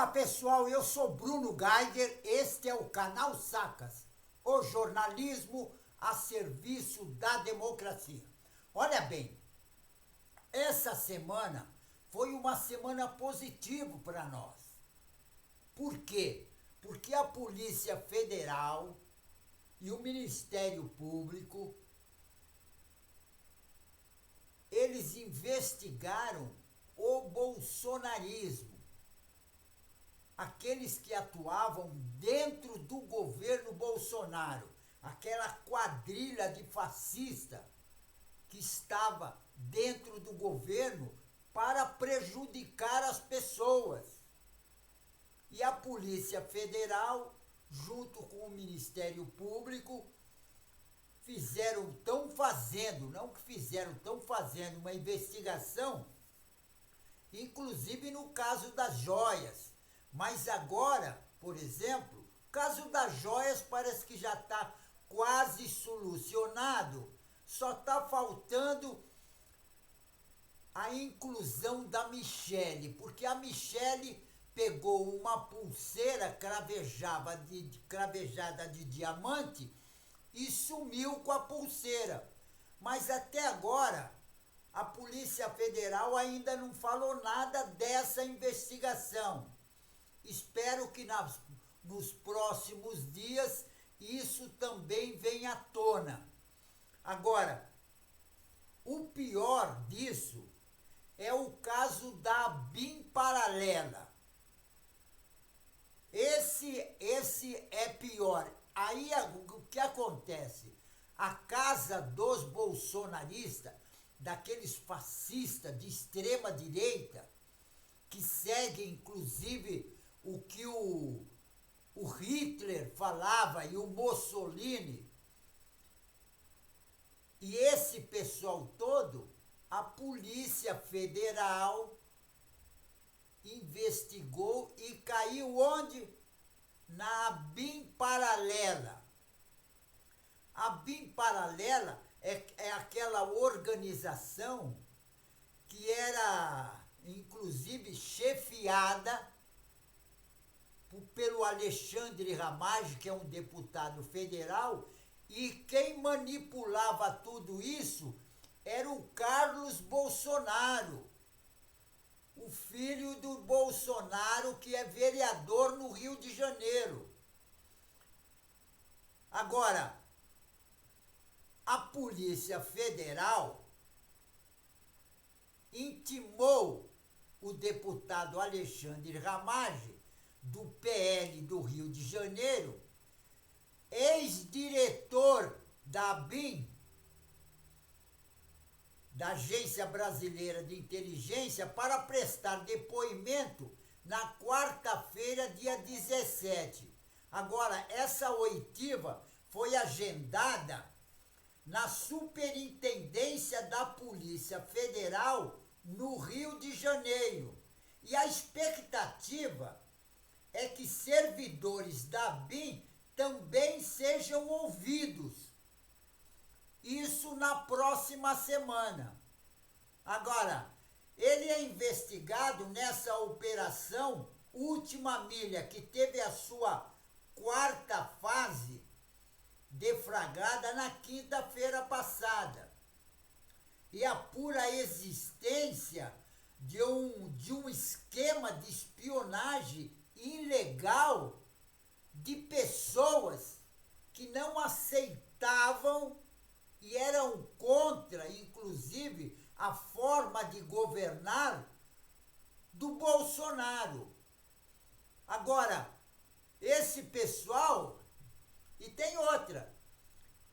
Olá pessoal, eu sou Bruno Geiger, este é o canal Sacas, o jornalismo a serviço da democracia. Olha bem, essa semana foi uma semana positiva para nós. Por quê? Porque a Polícia Federal e o Ministério Público, eles investigaram o bolsonarismo. Aqueles que atuavam dentro do governo Bolsonaro, aquela quadrilha de fascista que estava dentro do governo para prejudicar as pessoas. E a Polícia Federal, junto com o Ministério Público, estão fazendo uma investigação, inclusive no caso das joias. Mas agora, por exemplo, o caso das joias parece que já está quase solucionado. Só está faltando a inclusão da Michelle, porque a Michelle pegou uma pulseira cravejada de diamante e sumiu com a pulseira. Mas até agora, a Polícia Federal ainda não falou nada dessa investigação. Espero que nos próximos dias isso também venha à tona. Agora, o pior disso é o caso da BIM paralela. Esse é pior. Aí o que acontece? A casa dos bolsonaristas, daqueles fascistas de extrema direita, que seguem inclusive o que o Hitler falava e o Mussolini, e esse pessoal todo, a Polícia Federal investigou e caiu onde? Na BIM paralela. A BIM paralela é aquela organização que era inclusive chefiada pelo Alexandre Ramagem, que é um deputado federal, e quem manipulava tudo isso era o Carlos Bolsonaro, o filho do Bolsonaro, que é vereador no Rio de Janeiro. Agora, a Polícia Federal intimou o deputado Alexandre Ramagem, do PL do Rio de Janeiro, ex-diretor da BIM, da Agência Brasileira de Inteligência, para prestar depoimento na quarta-feira, dia 17. Agora, essa oitiva foi agendada na Superintendência da Polícia Federal no Rio de Janeiro. E a expectativa é que servidores da BIM também sejam ouvidos. Isso na próxima semana. Agora, ele é investigado nessa operação Última Milha, que teve a sua quarta fase deflagrada na quinta-feira passada. E a pura existência de um esquema de espionagem ilegal de pessoas que não aceitavam e eram contra, inclusive, a forma de governar do Bolsonaro. Agora, esse pessoal, e tem outra,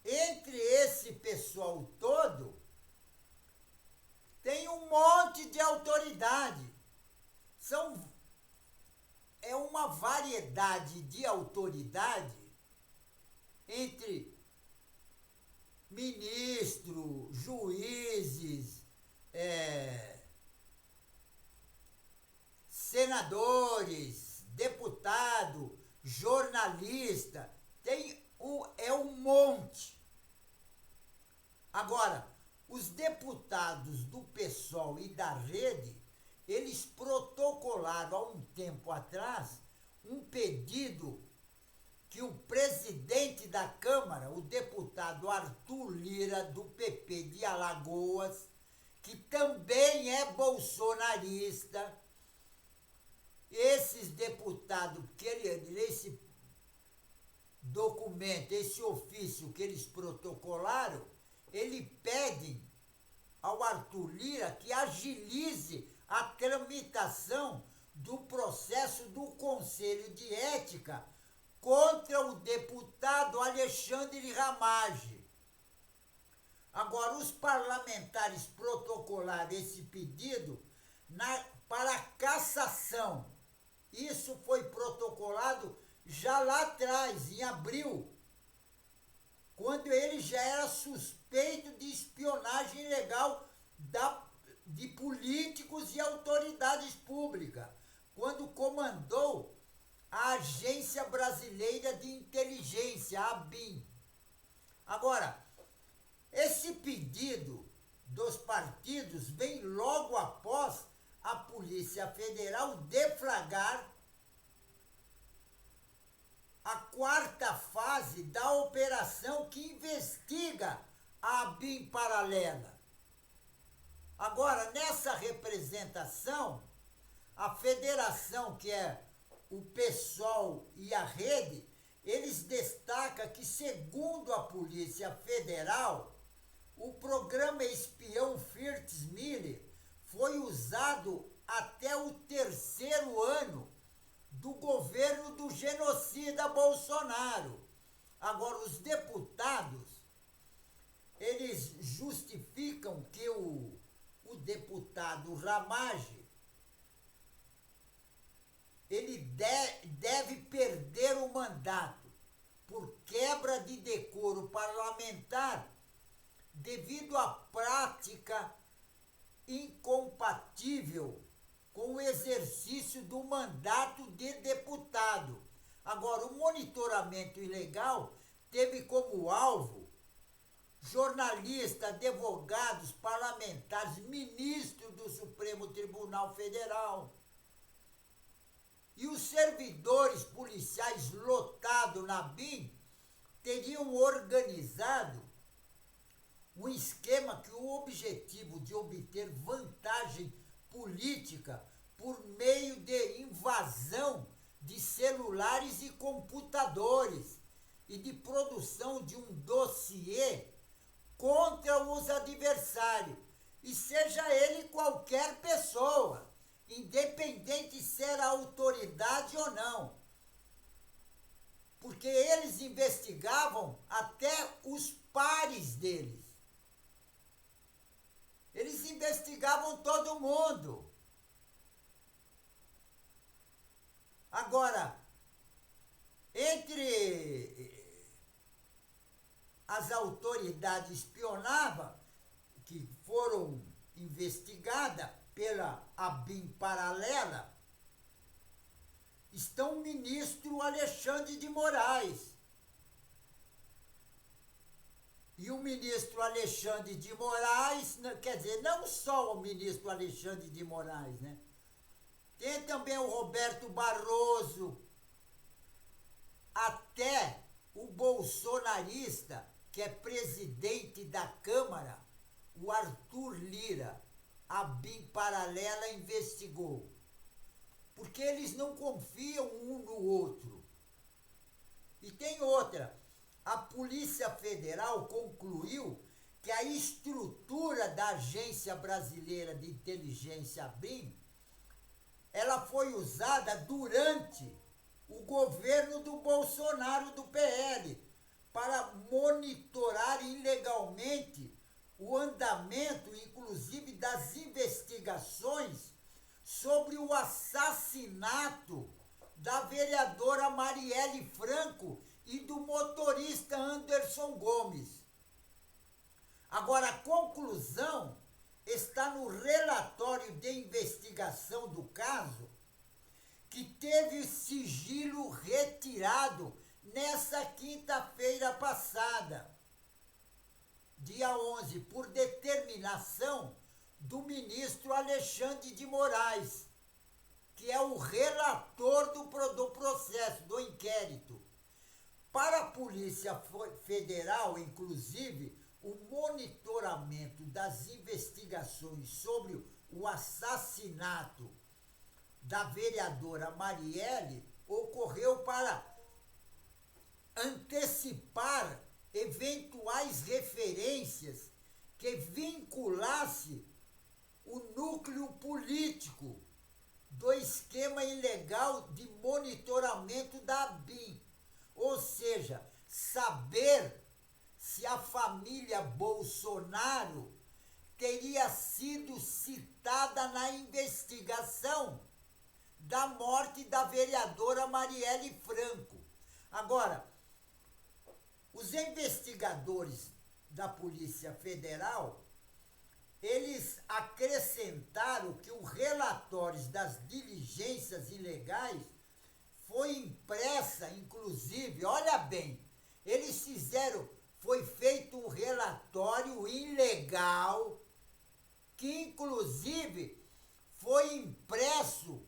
entre esse pessoal todo, tem um monte de autoridade. É uma variedade de autoridade entre ministros, juízes, senadores, deputado, jornalista, é um monte. Agora, os deputados do PSOL e da Rede, eles protocolaram há um tempo atrás um pedido que o presidente da Câmara, o deputado Arthur Lira, do PP de Alagoas, que também é bolsonarista, esses deputados, esse documento, esse ofício que eles protocolaram, ele pede ao Arthur Lira que agilize a tramitação do processo do Conselho de Ética contra o deputado Alexandre Ramage. Agora, os parlamentares protocolaram esse pedido para cassação. Isso foi protocolado já lá atrás, em abril, quando ele já era suspeito de espionagem ilegal de políticos e autoridades públicas, quando comandou a Agência Brasileira de Inteligência, a ABIN. Agora, esse pedido dos partidos vem logo após a Polícia Federal deflagrar a quarta fase da operação que investiga a ABIN paralela. Agora, nessa representação, a federação, que é o PSOL e a Rede, eles destacam que, segundo a Polícia Federal, o programa espião Firts Miller foi usado até o 3º ano do governo do genocida Bolsonaro. Agora, os deputados, eles justificam que o deputado Ramage, ele deve perder o mandato por quebra de decoro parlamentar devido à prática incompatível com o exercício do mandato de deputado. Agora, o monitoramento ilegal teve como alvo jornalistas, advogados, parlamentares, ministros do Supremo Tribunal Federal. E os servidores policiais lotados na BIM teriam organizado um esquema que o objetivo de obter vantagem política por meio de invasão de celulares e computadores e de produção de um dossiê contra os adversários, e seja ele qualquer pessoa, independente se era autoridade ou não, porque eles investigavam até os pares deles. Eles investigavam todo mundo. Agora, entre as autoridades espionavam, que foram investigadas pela ABIN paralela, estão o ministro Alexandre de Moraes. E o ministro Alexandre de Moraes, quer dizer, não só o ministro Alexandre de Moraes, né? Tem também o Roberto Barroso, até o bolsonarista, que é presidente da Câmara, o Arthur Lira, a BIM paralela investigou. Porque eles não confiam um no outro. E tem outra. A Polícia Federal concluiu que a estrutura da Agência Brasileira de Inteligência, ABIN, ela foi usada durante o governo do Bolsonaro, do PL, para monitorar ilegalmente o andamento, inclusive, das investigações sobre o assassinato da vereadora Marielle Franco e do motorista Anderson Gomes. Agora, a conclusão está no relatório de investigação do caso, que teve sigilo retirado nessa quinta-feira passada, dia 11, por determinação do ministro Alexandre de Moraes, que é o relator do processo, do inquérito. Para a Polícia Federal, inclusive, o monitoramento das investigações sobre o assassinato da vereadora Marielle ocorreu para antecipar eventuais referências que vinculasse o núcleo político do esquema ilegal de monitoramento da ABIN, ou seja, saber se a família Bolsonaro teria sido citada na investigação da morte da vereadora Marielle Franco. Agora, os investigadores da Polícia Federal, eles acrescentaram que os relatórios das diligências ilegais foi impressa, inclusive, olha bem, eles foi feito um relatório ilegal, que inclusive foi impresso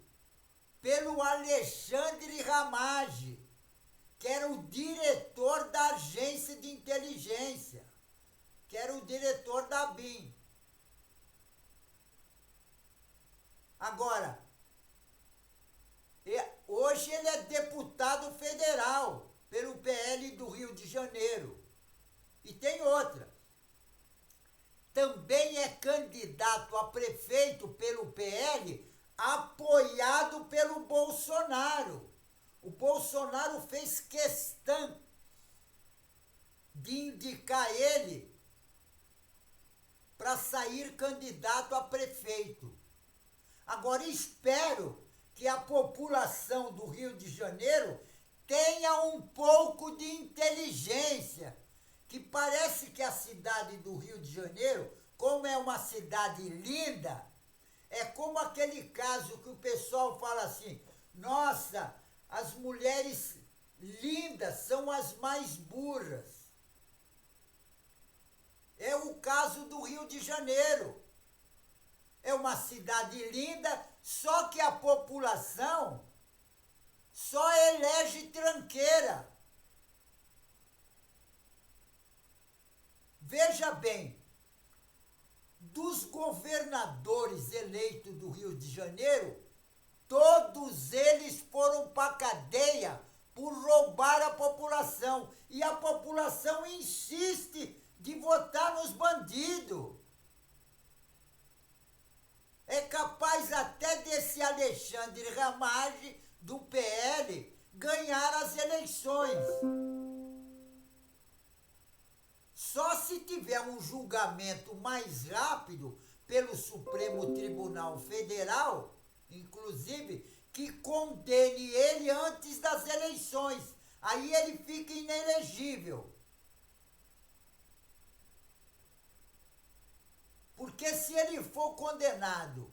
pelo Alexandre Ramage, que era o diretor da agência de inteligência, que era o diretor da ABIN. Agora, hoje ele é deputado federal pelo PL do Rio de Janeiro. E tem outra. Também é candidato a prefeito pelo PL, apoiado pelo Bolsonaro. O Bolsonaro fez questão de indicar ele para sair candidato a prefeito. Agora, espero que a população do Rio de Janeiro tenha um pouco de inteligência, que parece que a cidade do Rio de Janeiro, como é uma cidade linda, é como aquele caso que o pessoal fala assim, nossa, as mulheres lindas são as mais burras. É o caso do Rio de Janeiro. É uma cidade linda, só que a população só elege tranqueira. Veja bem, dos governadores eleitos do Rio de Janeiro, todos eles foram para a cadeia por roubar a população. E a população insiste de votar nos bandidos. É capaz até desse Alexandre Ramage, do PL, ganhar as eleições. Só se tiver um julgamento mais rápido pelo Supremo Tribunal Federal, inclusive, que condene ele antes das eleições. Aí ele fica inelegível. Porque se ele for condenado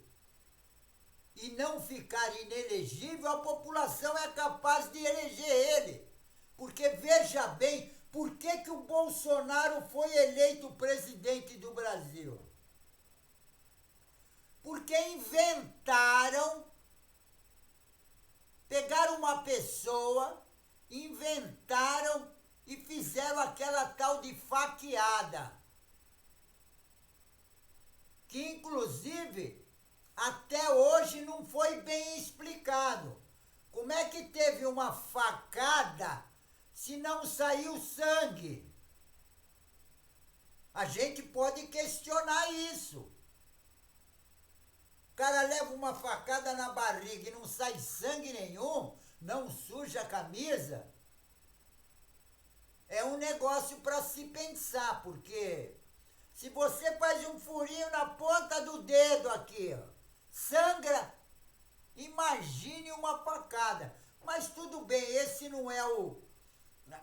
e não ficar inelegível, a população é capaz de eleger ele. Porque veja bem, por que o Bolsonaro foi eleito presidente do Brasil? Porque pegaram uma pessoa, inventaram e fizeram aquela tal de faqueada. Que inclusive até hoje não foi bem explicado. Como é que teve uma facada se não saiu sangue? A gente pode questionar isso. O cara leva uma facada na barriga e não sai sangue nenhum, não suja a camisa. É um negócio para se pensar, porque se você faz um furinho na ponta do dedo aqui, ó, sangra, imagine uma facada. Mas tudo bem, esse não é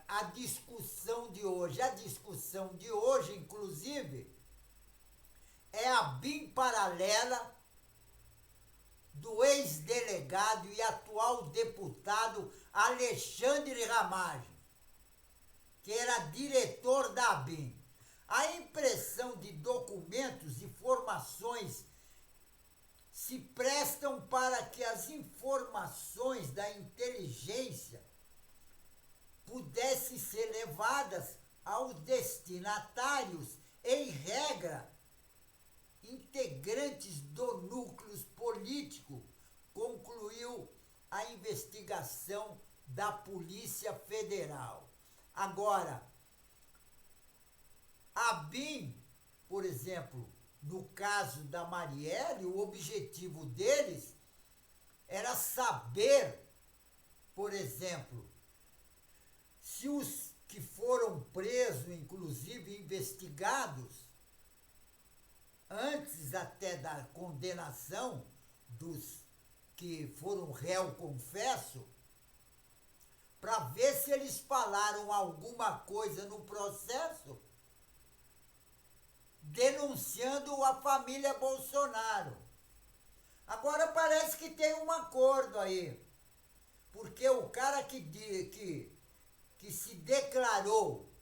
a discussão de hoje. A discussão de hoje, inclusive, é a BIM paralela do ex-delegado e atual deputado Alexandre Ramage, que era diretor da ABIN. A impressão de documentos e informações se prestam para que as informações da inteligência pudessem ser levadas aos destinatários, em regra, integrantes do núcleo político, concluiu a investigação da Polícia Federal. Agora, a BIM, por exemplo, no caso da Marielle, o objetivo deles era saber, por exemplo, se os que foram presos, inclusive investigados, antes até da condenação dos que foram réu confesso, para ver se eles falaram alguma coisa no processo denunciando a família Bolsonaro. Agora parece que tem um acordo aí, porque o cara que se declarou,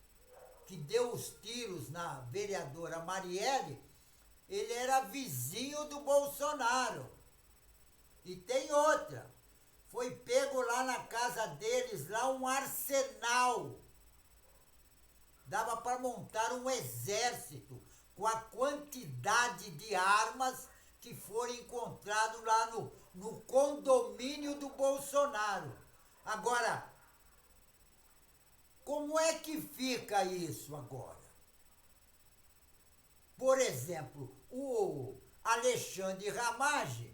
que deu os tiros na vereadora Marielle, ele era vizinho do Bolsonaro. E tem outra, foi pego lá na casa deles, lá um arsenal. Dava para montar um exército com a quantidade de armas que foram encontradas lá no condomínio do Bolsonaro. Agora, como é que fica isso agora? Por exemplo, o Alexandre Ramagem,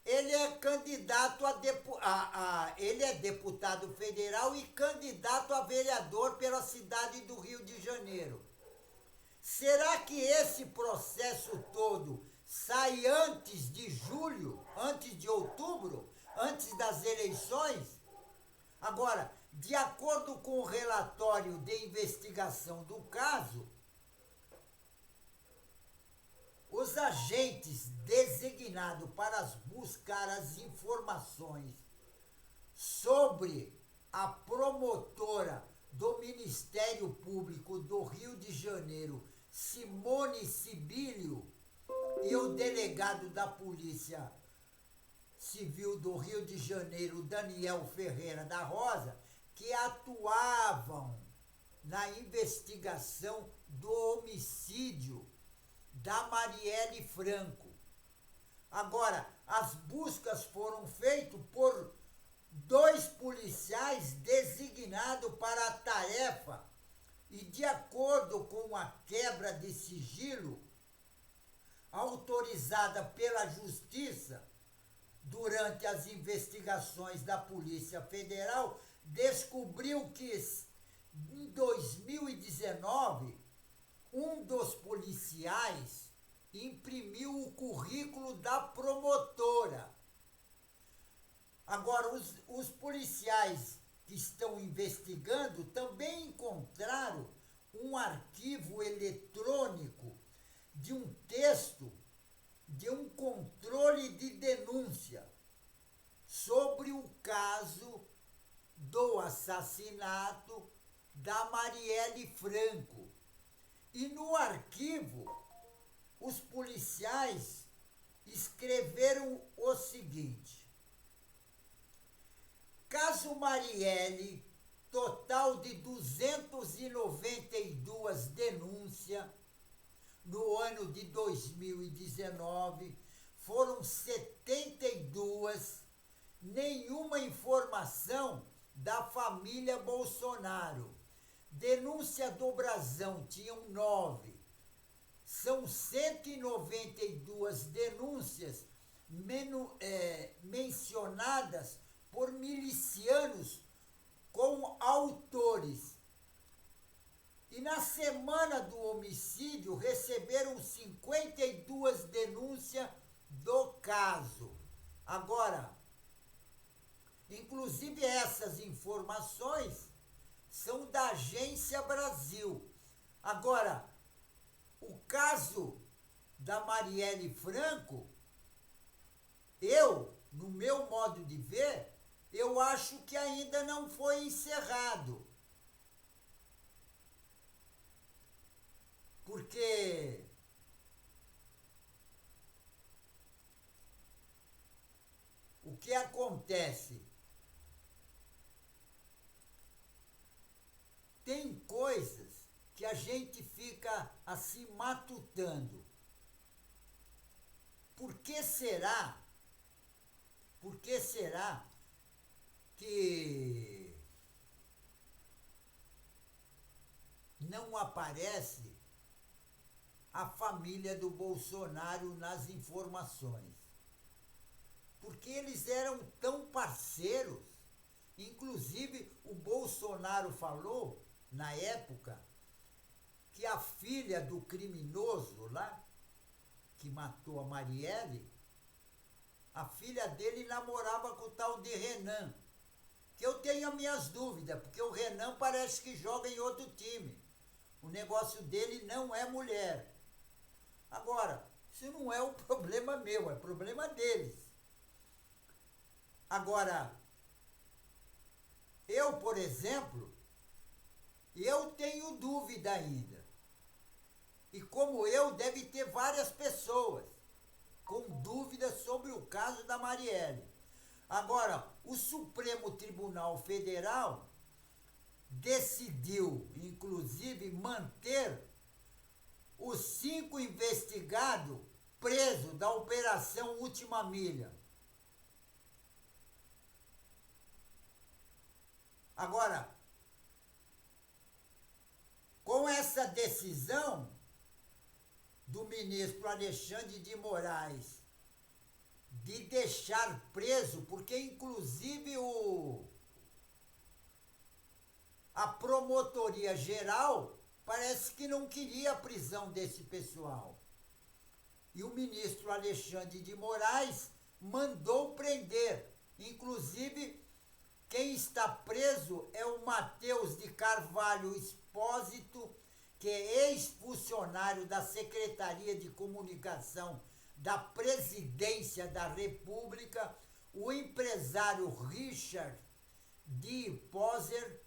ele é candidato ele é deputado federal e candidato a vereador pela cidade do Rio de Janeiro. Será que esse processo todo sai antes de julho, antes de outubro, antes das eleições? Agora, de acordo com o relatório de investigação do caso, os agentes designados para buscar as informações sobre a promotora do Ministério Público do Rio de Janeiro, Simone Sibilio, e o delegado da Polícia Civil do Rio de Janeiro, Daniel Ferreira da Rosa, que atuavam na investigação do homicídio da Marielle Franco. Agora, as buscas foram feitas por 2 policiais designados para a tarefa e, de acordo com a quebra de sigilo autorizada pela Justiça durante as investigações da Polícia Federal, descobriu que em 2019 um dos policiais imprimiu o currículo da promotora. Agora, os policiais que estão investigando também encontraram um arquivo eletrônico de um texto de um controle de denúncia sobre o caso do assassinato da Marielle Franco. E no arquivo, os policiais escreveram o seguinte: caso Marielle, total de 292 denúncias no ano de 2019, foram 72, nenhuma informação da família Bolsonaro. Denúncia do Brasão tinham 9. São 192 denúncias mencionadas por milicianos com autores. E na semana do homicídio receberam 52 denúncias do caso. Agora, inclusive essas informações são da Agência Brasil. Agora, o caso da Marielle Franco, no meu modo de ver, eu acho que ainda não foi encerrado. Porque o que acontece? Tem coisas que a gente fica assim matutando. Por que será? Por que será que não aparece a família do Bolsonaro nas informações? Porque eles eram tão parceiros. Inclusive, o Bolsonaro falou, na época, que a filha do criminoso lá, que matou a Marielle, a filha dele namorava com o tal de Renan. Que eu tenho as minhas dúvidas, porque o Renan parece que joga em outro time. O negócio dele não é mulher. Agora, isso não é o problema meu, é problema deles. Agora, eu, por exemplo, eu tenho dúvida ainda. E como eu, deve ter várias pessoas com dúvidas sobre o caso da Marielle. Agora, o Supremo Tribunal Federal decidiu, inclusive, manter os 5 investigados presos da Operação Última Milha. Agora, com essa decisão do ministro Alexandre de Moraes de deixar preso, porque inclusive a Promotoria Geral parece que não queria a prisão desse pessoal. E o ministro Alexandre de Moraes mandou prender. Inclusive, quem está preso é o Matheus de Carvalho Expósito, que é ex-funcionário da Secretaria de Comunicação da Presidência da República, o empresário Richard D. Poser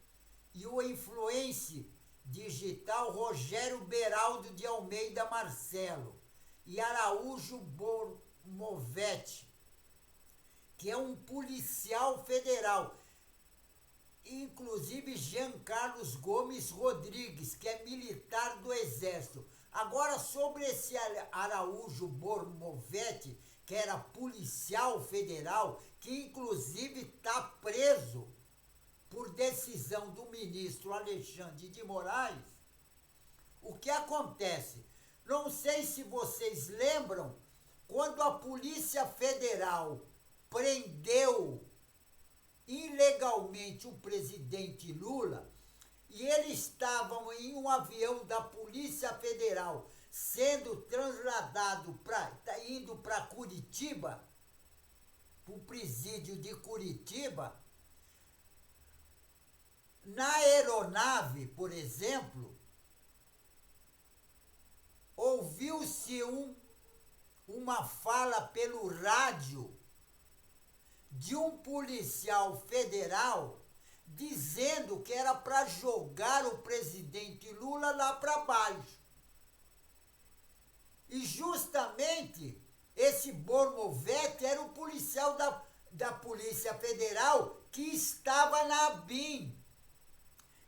e o influencer digital Rogério Beraldo de Almeida Marcelo e Araújo Bormovete, que é um policial federal. Inclusive Jean Carlos Gomes Rodrigues, que é militar do Exército. Agora, sobre esse Araújo Bormovete, que era policial federal, que inclusive está preso por decisão do ministro Alexandre de Moraes, o que acontece? Não sei se vocês lembram, quando a Polícia Federal prendeu ilegalmente o presidente Lula, e eles estavam em um avião da Polícia Federal sendo trasladado indo para Curitiba, para o presídio de Curitiba. Na aeronave, por exemplo, ouviu-se uma fala pelo rádio de um policial federal dizendo que era para jogar o presidente Lula lá para baixo. E justamente esse Bormovete era o policial da Polícia Federal que estava na ABIN,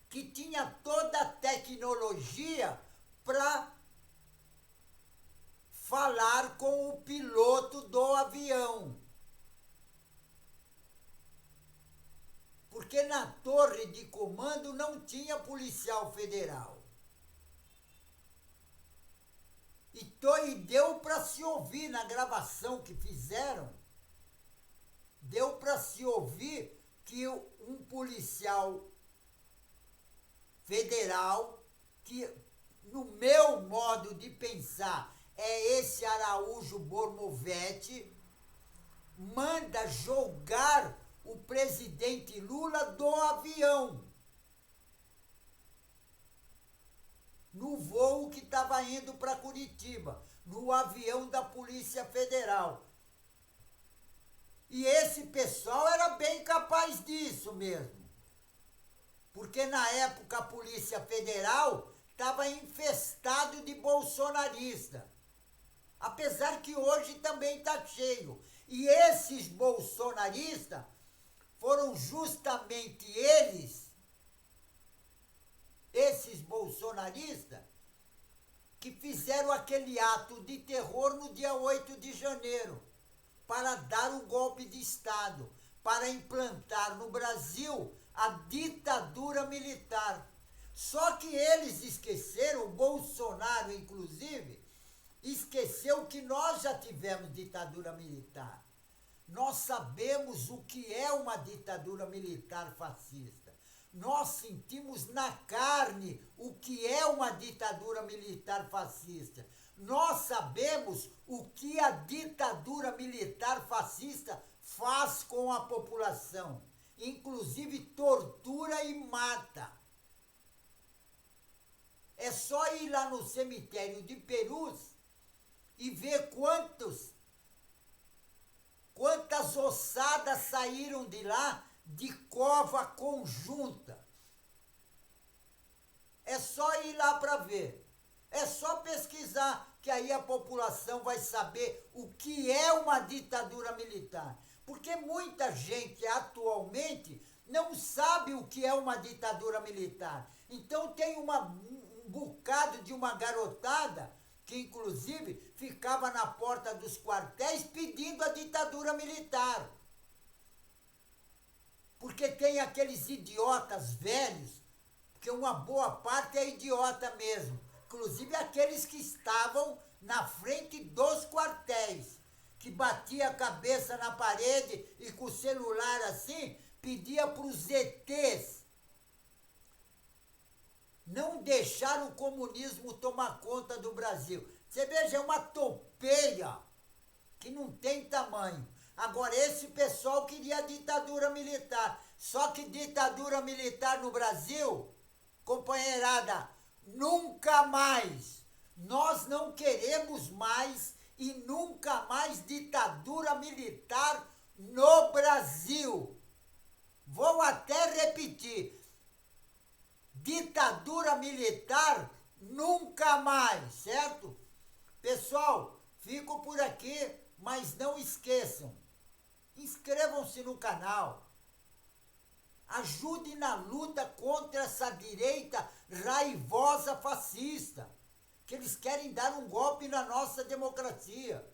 que tinha toda a tecnologia para falar com o piloto do avião. Porque na torre de comando não tinha policial federal. E deu para se ouvir na gravação que fizeram, deu para se ouvir que um policial federal, que no meu modo de pensar é esse Araújo Bormovete, manda jogar o presidente Lula do avião, no voo que estava indo para Curitiba, no avião da Polícia Federal. E esse pessoal era bem capaz disso mesmo. Porque na época a Polícia Federal estava infestado de bolsonarista. Apesar que hoje também está cheio. E esses bolsonaristas foram justamente esses bolsonaristas, que fizeram aquele ato de terror no dia 8 de janeiro, para dar um golpe de Estado, para implantar no Brasil a ditadura militar. Só que eles esqueceram, o Bolsonaro inclusive, esqueceu que nós já tivemos ditadura militar. Nós sabemos o que é uma ditadura militar fascista. Nós sentimos na carne o que é uma ditadura militar fascista. Nós sabemos o que a ditadura militar fascista faz com a população. Inclusive tortura e mata. É só ir lá no cemitério de Perus e ver quantas ossadas saíram de lá de cova conjunta. É só ir lá para ver. É só pesquisar, que aí a população vai saber o que é uma ditadura militar. Porque muita gente atualmente não sabe o que é uma ditadura militar. Então tem um bocado de uma garotada que inclusive ficava na porta dos quartéis pedindo a ditadura militar. Porque tem aqueles idiotas velhos, porque uma boa parte é idiota mesmo, inclusive aqueles que estavam na frente dos quartéis, que batia a cabeça na parede e com o celular assim, pedia para os ETs não deixar o comunismo tomar conta do Brasil. Você veja, é uma topeira que não tem tamanho. Agora, esse pessoal queria a ditadura militar. Só que ditadura militar no Brasil, companheirada, nunca mais. Nós não queremos mais e nunca mais ditadura militar no Brasil. Vou até repetir. Ditadura militar nunca mais, certo? Pessoal, fico por aqui, mas não esqueçam, inscrevam-se no canal, ajudem na luta contra essa direita raivosa fascista, que eles querem dar um golpe na nossa democracia.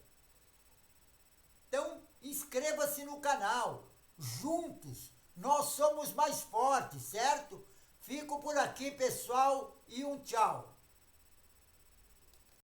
Então, inscreva-se no canal, juntos nós somos mais fortes, certo? Fico por aqui, pessoal, e um tchau.